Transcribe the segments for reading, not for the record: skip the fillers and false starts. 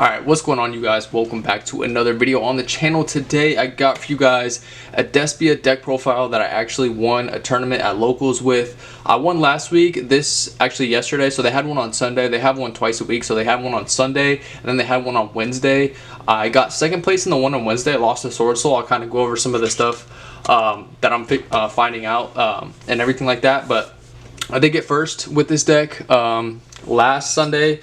Alright, what's going on, you guys? Welcome back to another video on the channel. Today I got for you guys a DESPIA deck profile that I actually won a tournament at locals with. I won last week, this actually yesterday, so they had one on Sunday. They have one twice a week, so they had one on Sunday and then they had one on Wednesday. I got second place in the one on Wednesday. I lost to Sword Soul. I'll kind of go over some of the stuff that I'm finding out and everything like that, but I did get first with this deck last Sunday.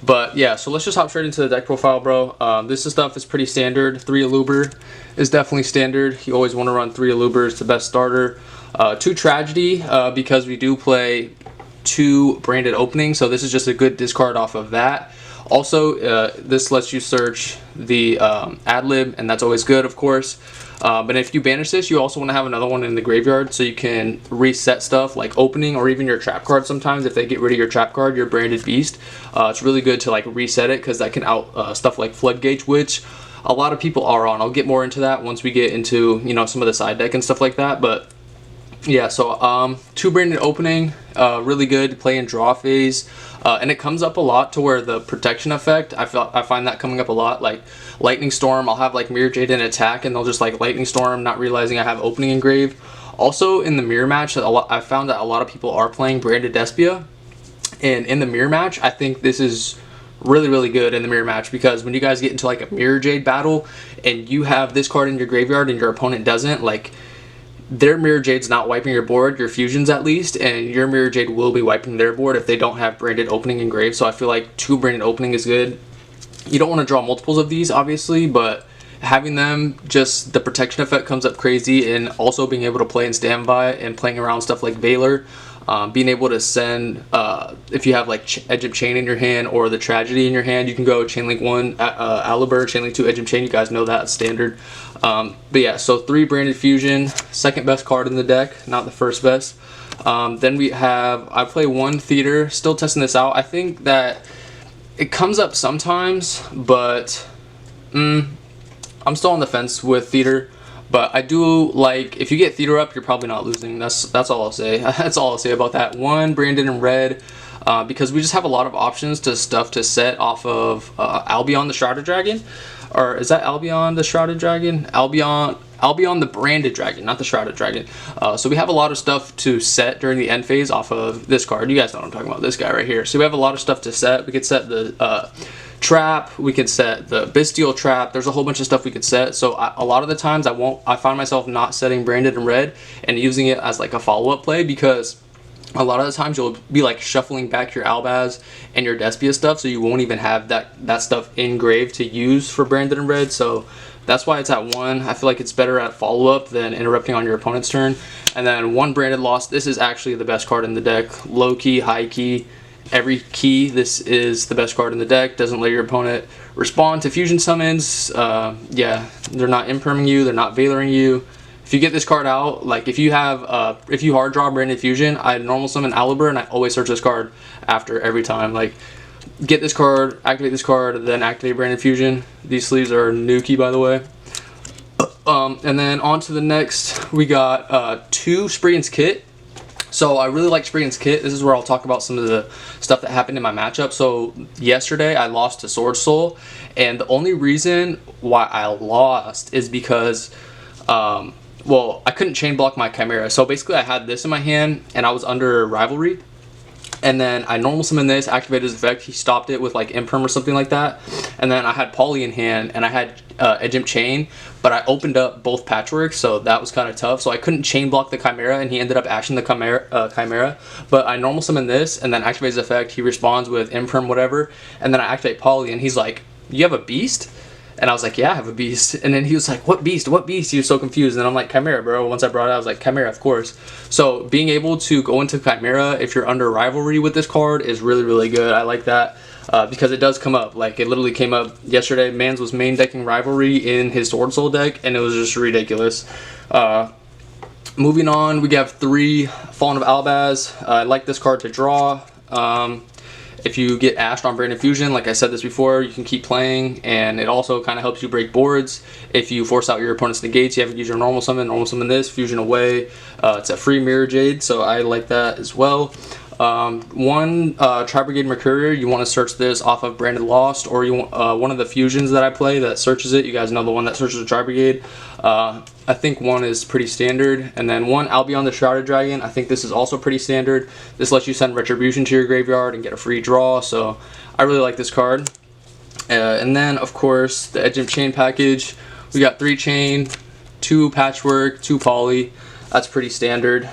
But yeah, so let's just hop straight into the deck profile, bro. This stuff is pretty standard. 3 Aluber is definitely standard. You always want to run 3 Aluber. It's the best starter. 2 Tragedy, because we do play 2 branded openings, so this is just a good discard off of that. Also, this lets you search the ad-lib, and that's always good, of course. But if you banish this, you also want to have another one in the graveyard so you can reset stuff like opening or even your trap card. Sometimes if they get rid of your trap card, your branded beast, it's really good to like reset it because that can out stuff like Floodgate, which a lot of people are on. I'll get more into that once we get into, you know, some of the side deck and stuff like that. But yeah, so 2 branded opening, really good to play in draw phase, and it comes up a lot to where the protection effect, I find that coming up a lot. Like Lightning Storm, I'll have like Mirror Jade in attack and they'll just like Lightning Storm, not realizing I have opening engraved. Also in the mirror match, I found that a lot of people are playing branded DESPIA, and in the mirror match I think this is really good in the mirror match, because when you guys get into like a Mirror Jade battle and you have this card in your graveyard and your opponent doesn't, like their Mirror Jade's not wiping your board, your fusions at least, and your Mirror Jade will be wiping their board if they don't have branded opening engraved. So I feel like 2 branded opening is good. You don't want to draw multiples of these, obviously, but having them, just the protection effect comes up crazy, and also being able to play in standby and playing around stuff like Valor, being able to send, if you have like Edge of Chain in your hand or the Tragedy in your hand, you can go Chainlink 1, Aluber, Chainlink 2, Edge of Chain. You guys know that, standard. But yeah, so 3 branded fusion, second best card in the deck, not the first best. Then we have, I play 1 theater, still testing this out. I think that it comes up sometimes, but I'm still on the fence with theater. But I do like, if you get theater up, you're probably not losing. That's all I'll say. That's all I'll say about that. 1 branded in red, because we just have a lot of options to stuff to set off of Albion the Shrouded Dragon. Or is that Albion the Shrouded Dragon? Albion the Branded Dragon, not the Shrouded Dragon. So we have a lot of stuff to set during the end phase off of this card. You guys know what I'm talking about, this guy right here. So we have a lot of stuff to set. We could set the trap, we could set the Bystial trap. There's a whole bunch of stuff we could set. So a lot of the times I find myself not setting branded in red and using it as like a follow-up play, because a lot of the times you'll be like shuffling back your Albaz and your DESPIA stuff, so you won't even have that stuff engraved to use for branded in red. So that's why it's at 1. I feel like it's better at follow-up than interrupting on your opponent's turn. And then 1 branded loss. This is actually the best card in the deck. Low key, high key, every key, this is the best card in the deck. Doesn't let your opponent respond to fusion summons. Yeah, they're not imperming you, they're not valoring you. If you get this card out, like if you have, if you hard draw branded fusion, I normal summon Aluber and I always search this card after every time. Like, get this card, activate this card, then activate branded fusion. These sleeves are Nuki, by the way. And then on to the next, we got 2 Spriggan's Kit. So I really like Spriggan's Kit. This is where I'll talk about some of the stuff that happened in my matchup. So yesterday I lost to Sword Soul, and the only reason why I lost is because well, I couldn't chain block my Chimera. So basically I had this in my hand and I was under Rivalry, and then I normal summoned this, activated his effect, he stopped it with like Imperm or something like that, and then I had Poly in hand and I had Edge of Chain, but I opened up both Patchworks, so that was kind of tough. So I couldn't chain block the Chimera, and he ended up ashing the Chimera, but I normal summon this and then activate his effect, he responds with Imperm whatever, and then I activate Poly and he's like, "You have a beast?" And I was like, "Yeah, I have a beast." And then he was like, "What beast? What beast?" He was so confused. And I'm like, "Chimera, bro." Once I brought it, I was like, "Chimera, of course." So being able to go into Chimera if you're under Rivalry with this card is really good. I like that because it does come up. Like, it literally came up yesterday. Mans was main decking Rivalry in his Sword Soul deck, and it was just ridiculous. Moving on, we have 3 Fallen of Albaz. I like this card to draw. If you get ashed on Branded Fusion, like I said this before, you can keep playing, and it also kind of helps you break boards. If you force out your opponent's negates, you have to use your normal summon this, fusion away. It's a free Mirror Jade, so I like that as well. One Tri-Brigade Mercurier, you want to search this off of Branded Lost, or you want one of the fusions that I play that searches it. You guys know the one that searches the Tri-Brigade. I think one is pretty standard, and then one Albion the Shrouded Dragon. I think this is also pretty standard. This lets you send Retribution to your graveyard and get a free draw, so I really like this card. And then, of course, the Edge of Chain package. We got 3 chain, 2 patchwork, 2 poly. That's pretty standard.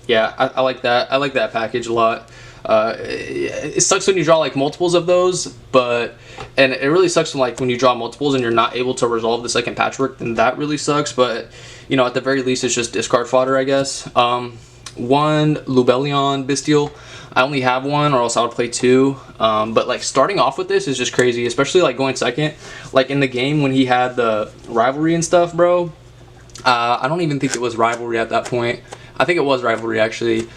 Yeah, I like that. I like that package a lot. It sucks when you draw like multiples of those, and it really sucks when you draw multiples and you're not able to resolve the second patchwork. Then that really sucks. But you know, at the very least, it's just discard fodder, I guess. One Lubellion Bystial. I only have one, or else I would play 2. But like starting off with this is just crazy, especially like going second. Like in the game when he had the rivalry and stuff, bro. I don't even think it was rivalry at that point. I think it was rivalry actually,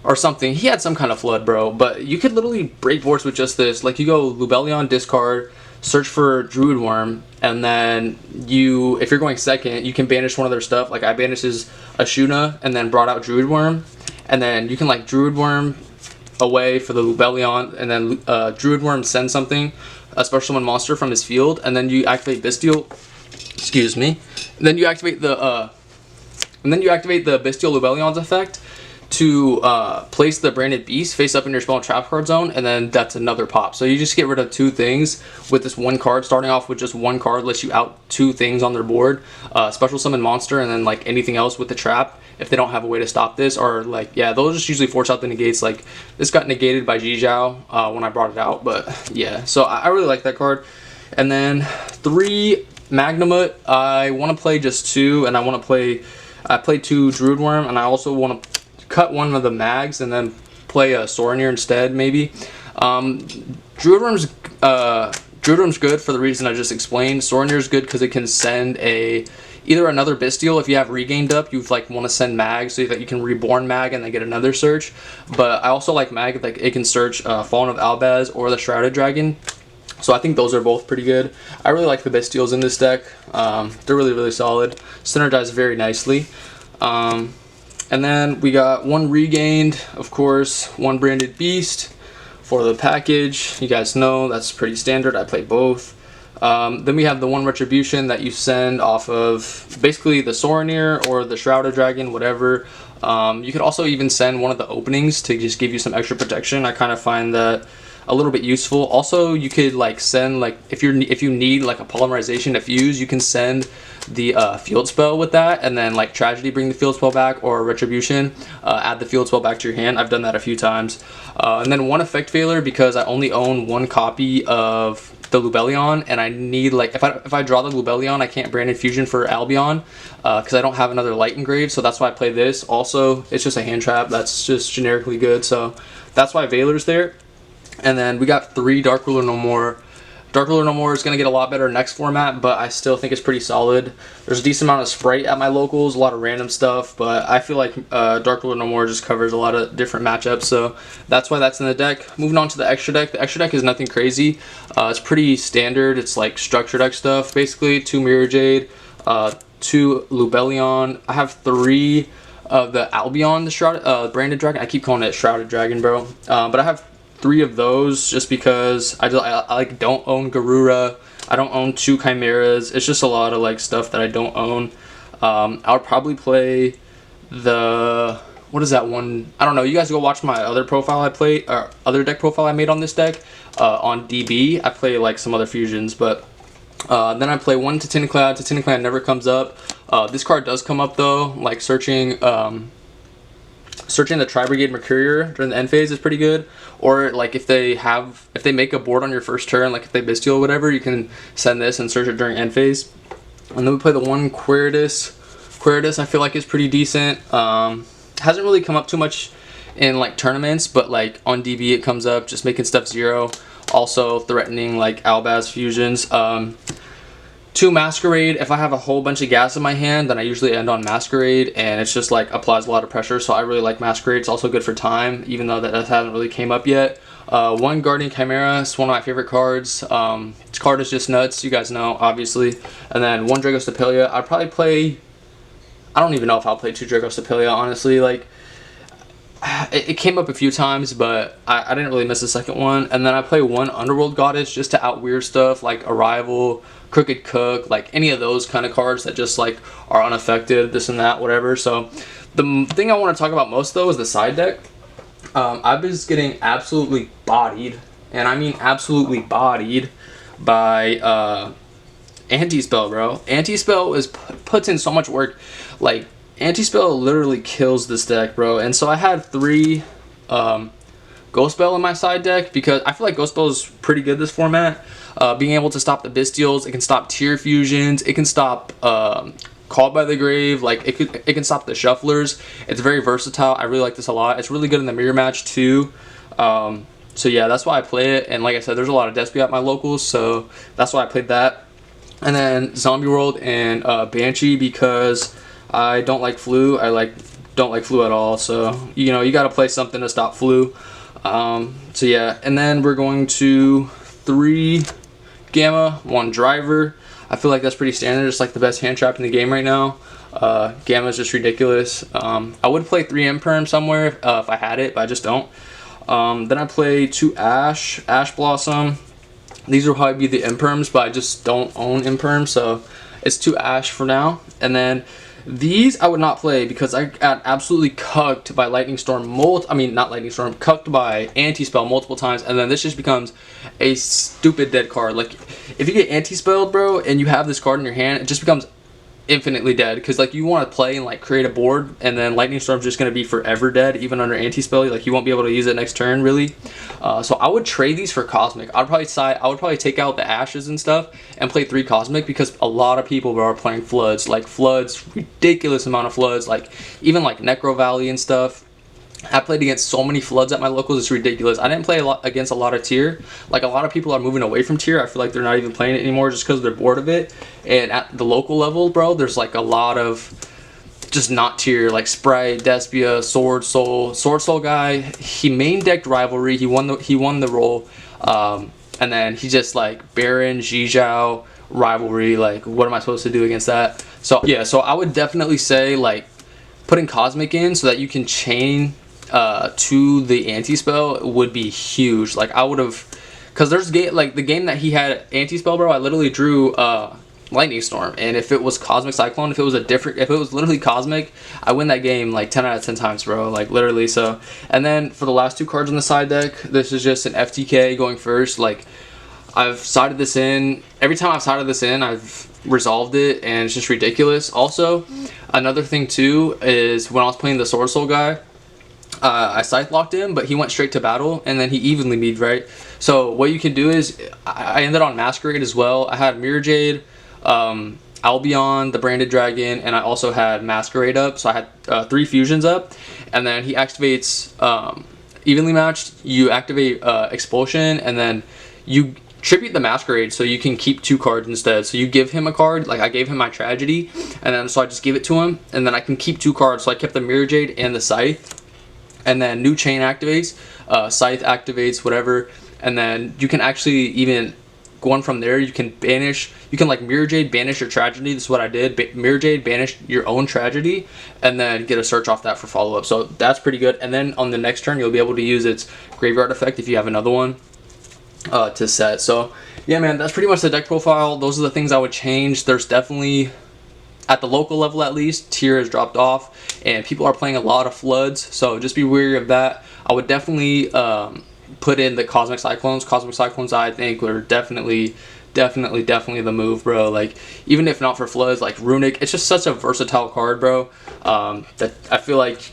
or something. He had some kind of flood, bro. But you could literally break boards with just this. Like you go Lubellion, discard, search for Druid Worm, and then if you're going second, you can banish one of their stuff. Like I banished his Ashuna and then brought out Druid Worm, and then you can like Druid Worm away for the Lubellion, and then Druid Worm send something, a special summon monster from his field, and then you activate Bystial. Excuse me. And then you activate the Bystial Lubellion's effect to place the Branded Beast face up in your spell and trap card zone, and then that's another pop. So you just get rid of 2 things with this one card. Starting off with just one card lets you out 2 things on their board. Special summon monster, and then like anything else with the trap if they don't have a way to stop this, or like, yeah, they'll just usually force out the negates. Like this got negated by Jijiao when I brought it out, but yeah, so I really like that card. And then 3 Magnamut. I want to play just 2, and I played 2 Druid Worm, and I also want to cut one of the mags and then play a Sorinir instead, maybe. Druid Worm's good for the reason I just explained. Sorinir's good because it can send either another Bystial. If you have regained up, you like want to send mag so that you can reborn mag and then get another search. But I also like mag, like it can search Fallen of Albaz or the Shrouded Dragon. So I think those are both pretty good. I really like the Bystials in this deck. They're really, really solid. Synergize very nicely. And then we got 1 regained, of course, 1 Branded Beast for the package. You guys know that's pretty standard. I play both. Then we have the 1 Retribution that you send off of basically the Sorinir or the Shrouded Dragon, whatever. You could also even send one of the openings to just give you some extra protection. I kind of find that a little bit useful. Also, you could like send, like if you need like a polymerization to fuse, you can send the field spell with that, and then like Tragedy, bring the field spell back, or Retribution, add the field spell back to your hand. I've done that a few times. And then 1 effect failure, because I only own 1 copy of the Lubellion, and I need, like, if I draw the Lubellion, I can't Branded Fusion for Albion because I don't have another Light Engrave, so that's why I play this. Also, it's just a hand trap that's just generically good, so that's why Valor's there. And then we got 3 Dark Ruler No More. Dark Ruler No More is going to get a lot better next format, but I still think it's pretty solid. There's a decent amount of Sprite at my locals, a lot of random stuff, but I feel like Dark Ruler No More just covers a lot of different matchups, so that's why that's in the deck. Moving on to the extra deck. The extra deck is nothing crazy. It's pretty standard. It's like structure deck stuff, basically. 2 Mirror Jade, 2 Lubellion. I have 3 of the Albion, the Shrouded, Branded Dragon. I keep calling it Shrouded Dragon, bro. But I have 3 of those just because I like don't own Garura. I don't own 2 Chimeras. It's just a lot of like stuff that I don't own. I'll probably play the, what is that one? I don't know. You guys go watch my other profile I played, or other deck profile I made on this deck on DB. I play like some other fusions, but then I play 1 Titanic-Clad. Titanic-Clad never comes up. This card does come up though, like searching the Tri-Brigade Mercurier during the end phase is pretty good. Or like if they make a board on your first turn, like if they Bystial or whatever, you can send this and search it during end phase. And then we play the 1 Quiritus. Quiritus I feel like is pretty decent. Hasn't really come up too much in like tournaments, but like on DB it comes up, just making stuff 0. Also threatening like Albaz fusions. 2 Masquerade. If I have a whole bunch of gas in my hand, then I usually end on Masquerade, and it's just like applies a lot of pressure, so I really like Masquerade. It's also good for time, even though that hasn't really came up yet. 1 Guardian Chimera. It's one of my favorite cards. This card is just nuts, you guys know, obviously. And then 1 Dragostapelia. I'd probably play, I don't even know if I'll play 2 Dragostapelia, honestly. Like, it came up a few times, but I didn't really miss the second one. And then I play one Underworld Goddess just to out weird stuff like Arrival, Crooked Cook, like any of those kind of cards that just like are unaffected, this and that, whatever. So the thing I want to talk about most though is the side deck. I've been getting absolutely bodied, and I mean absolutely bodied by Anti-Spell, bro. Anti-Spell puts in so much work. Like, Anti-Spell literally kills this deck, bro. And so I had 3 Ghost Spell in my side deck because I feel like Ghost Spell is pretty good this format. Being able to stop the Bystials, it can stop tier fusions, it can stop Called by the Grave, like it can stop the shufflers. It's very versatile. I really like this a lot. It's really good in the mirror match too. So yeah, that's why I play it. And like I said, there's a lot of DESPIA at my locals, so that's why I played that. And then Zombie World and Banshee because I don't like flu. Don't like flu at all. So you know, you got to play something to stop flu. So yeah, and then we're going to 3 Gamma, 1 Driver. I feel like that's pretty standard. It's like the best hand trap in the game right now. Gamma is just ridiculous. I would play 3 Imperm somewhere if I had it, but I just don't. Then I play 2 Ash Blossom. These will probably be the Imperms, but I just don't own Imperm, so it's 2 Ash for now. And then these I would not play because I got absolutely cucked by Lightning Storm cucked by Anti-Spell multiple times, and then this just becomes a stupid dead card. Like, if you get Anti-Spelled, bro, and you have this card in your hand, it just becomes infinitely dead because like you want to play and like create a board, and then Lightning Storm's just going to be forever dead even under Anti-Spell. Like, you won't be able to use it next turn really. So I would trade these for Cosmic. I would probably take out the Ashes and stuff and play 3 Cosmic because a lot of people, bro, are playing Floods. Like, Floods, ridiculous amount of Floods, like even like Necro Valley and stuff. I played against so many Floods at my locals, it's ridiculous. I didn't play against a lot of tier. Like, a lot of people are moving away from tier. I feel like they're not even playing it anymore just because they're bored of it. And at the local level, bro, there's like a lot of just not tier, like Sprite, Despia, Sword Soul guy. He main decked Rivalry. He won the role. And then he just like Baron, Zhizhao, Rivalry. Like, what am I supposed to do against that? So yeah, so I would definitely say like putting Cosmic in so that you can chain to the Anti-Spell would be huge. Like, I would have, because there's the game that he had Anti-Spell, bro, I literally drew Lightning Storm, and if it was Cosmic Cyclone, if it was literally Cosmic, I win that game like 10 out of 10 times, bro, like literally. So, and then for the last 2 cards on the side deck, this is just an FTK going first. Like, I've sided this in. Every time I've sided this in, I've resolved it, and it's just ridiculous. Also, another thing too is when I was playing the Sword Soul guy, I scythe locked him, but he went straight to battle, and then he evenly mead, right? So what you can do is, I ended on Masquerade as well. I had Mirror Jade, Albion, the Branded Dragon, and I also had Masquerade up. So I had 3 fusions up, and then he activates evenly matched. You activate Expulsion, and then you tribute the Masquerade so you can keep 2 cards instead. So you give him a card, like I gave him my Tragedy, and then so I just give it to him, and then I can keep 2 cards. So I kept the Mirror Jade and the Scythe. And then New Chain activates, Scythe activates, whatever, and then you can actually even going from there, you can like Mirror Jade banish your Tragedy. This is what I did. Mirror Jade banish your own Tragedy, and then get a search off that for follow up. So that's pretty good. And then on the next turn, you'll be able to use its Graveyard effect if you have another one to set. So yeah, man, that's pretty much the deck profile. Those are the things I would change. There's definitely, at the local level at least, tier has dropped off, and people are playing a lot of Floods, so just be wary of that. I would definitely put in the Cosmic Cyclones. Cosmic Cyclones, I think, were definitely the move, bro. Like, even if not for Floods, like Runic, it's just such a versatile card, bro, that I feel like,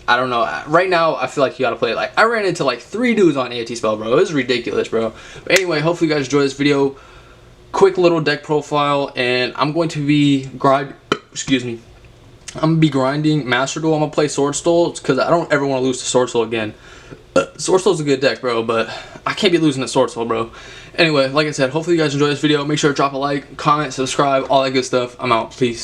I don't know, right now I feel like you gotta play it. Like, I ran into like 3 dudes on Anti-Spell, bro. It was ridiculous, bro. But anyway, hopefully you guys enjoyed this video. Quick little deck profile, and I'm going to be I'm gonna be grinding Master Duel. I'm gonna play Sword Soul because I don't ever want to lose to Sword Soul again. Sword Soul's a good deck, bro, but I can't be losing to Sword Soul, bro. Anyway, like I said, hopefully you guys enjoyed this video. Make sure to drop a like, comment, subscribe, all that good stuff. I'm out. Peace.